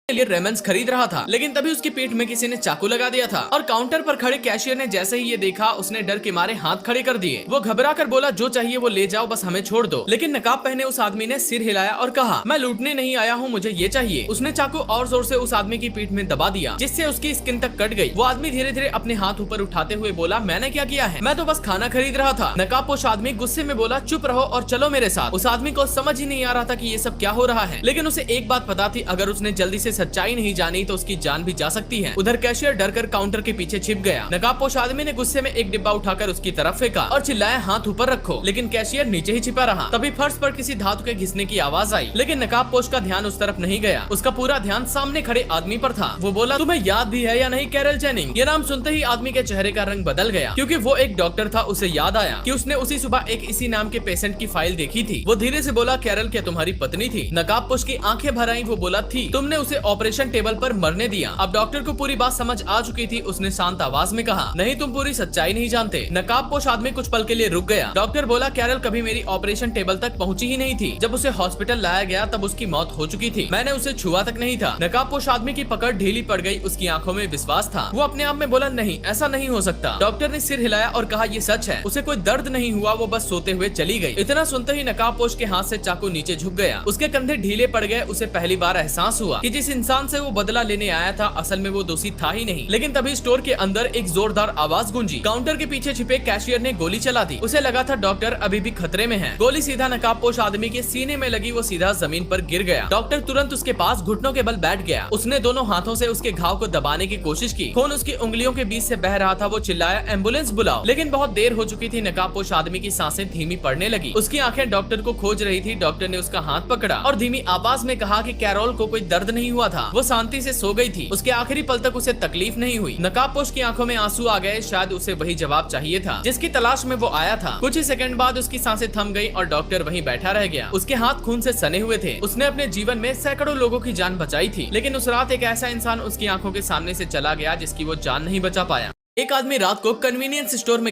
के लिए रेमंड्स खरीद रहा था, लेकिन तभी उसकी पीठ में किसी ने चाकू लगा दिया था और काउंटर पर खड़े कैशियर ने जैसे ही ये देखा उसने डर के मारे हाथ खड़े कर दिए। वो घबरा कर बोला जो चाहिए वो ले जाओ, बस हमें छोड़ दो। लेकिन नकाब पहने उस आदमी ने सिर हिलाया और कहा मैं लूटने नहीं आया हूँ, मुझे ये चाहिए। उसने चाकू और जोर से उस आदमी की पीठ में दबा दिया जिससे उसकी स्किन तक कट गई। वो आदमी धीरे धीरे अपने हाथ ऊपर उठाते हुए बोला मैंने क्या किया है, मैं तो बस खाना खरीद रहा था। नकाबपोश आदमी गुस्से में बोला चुप रहो और चलो मेरे साथ। उस आदमी को समझ ही नहीं आ रहा था कि ये सब क्या हो रहा है, लेकिन उसे एक बात पता थी, अगर उसने जल्दी से सच्चाई नहीं जानी तो उसकी जान भी जा सकती है। उधर कैशियर डरकर काउंटर के पीछे छिप गया। नकाबपोश आदमी ने गुस्से में एक डिब्बा उठाकर उसकी तरफ फेंका और चिल्लाया हाथ ऊपर रखो, लेकिन कैशियर नीचे ही छिपा रहा। तभी फर्श पर किसी धातु के घिसने की आवाज आई, लेकिन नकाबपोश का ध्यान उस तरफ नहीं गया। उसका पूरा ध्यान सामने खड़े आदमी पर था। वो बोला तुम्हें याद भी है या नहीं कैरल जेनिंग। ये नाम सुनते ही आदमी के चेहरे का रंग बदल गया, क्योंकि वो एक डॉक्टर था। उसे याद आया कि उसने उसी सुबह एक इसी नाम के पेशेंट की फाइल देखी थी। वो धीरे से बोला कैरल क्या तुम्हारी पत्नी थी। नकाबपोश की आंखें भर आईं। वो बोला थी, तुमने उसे ऑपरेशन टेबल पर मरने दिया। अब डॉक्टर को पूरी बात समझ आ चुकी थी। उसने शांत आवाज में कहा नहीं, तुम पूरी सच्चाई नहीं जानते। नकाबपोश आदमी कुछ पल के लिए रुक गया। डॉक्टर बोला कैरल कभी मेरी ऑपरेशन टेबल तक पहुंची ही नहीं थी। जब उसे हॉस्पिटल लाया गया तब उसकी मौत हो चुकी थी। मैंने उसे छुआ तक नहीं था। नकाबपोश आदमी की पकड़ ढीली पड़ गई। उसकी आंखों में विश्वास था। वो अपने आप में बोला नहीं, ऐसा नहीं हो सकता। डॉक्टर ने सिर हिलाया और कहा ये सच है। उसे कोई दर्द नहीं हुआ, वो बस सोते हुए चली गई। इतना सुनते ही नकाबपोश के हाथ से चाकू नीचे झुक गया। उसके कंधे ढीले पड़ गए। उसे पहली बार एहसास हुआ कि जिस इंसान से वो बदला लेने आया था असल में वो दोषी था ही नहीं। लेकिन तभी स्टोर के अंदर एक जोरदार आवाज गूंजी। काउंटर के पीछे छिपे कैशियर ने गोली चला दी। उसे लगा था डॉक्टर अभी भी खतरे में है। गोली सीधा नकाबपोश आदमी के सीने में लगी। वो सीधा जमीन पर गिर गया। डॉक्टर तुरंत उसके पास घुटनों के बल बैठ गया। उसने दोनों हाथों से उसके घाव को दबाने की कोशिश की। खून उसकी उंगलियों के बीच से बह रहा था। वो चिल्लाया एम्बुलेंस बुलाओ, लेकिन बहुत देर हो चुकी थी। नकाबपोश आदमी की सांसें धीमी पड़ने लगी। उसकी आंखें डॉक्टर को खोज रही थी। डॉक्टर ने उसका हाथ पकड़ा और धीमी आवाज में कहा कि कैरोल को कोई दर्द नहीं हुआ था, वो शांति से सो गई थी। उसके आखिरी पल तक उसे तकलीफ नहीं हुई। नकाबपोश की आंखों में आंसू आ गए। शायद उसे वही जवाब चाहिए था जिसकी तलाश में वो आया था। कुछ ही सेकंड बाद उसकी सांसें थम गई और डॉक्टर वहीं बैठा रह गया। उसके हाथ खून से सने हुए थे। उसने अपने जीवन में सैकड़ों लोगों की जान बचाई थी, लेकिन उस रात एक ऐसा इंसान उसकी आंखों के सामने से चला गया जिसकी वो जान नहीं बचा पाया। एक आदमी रात को कन्वीनियंस स्टोर में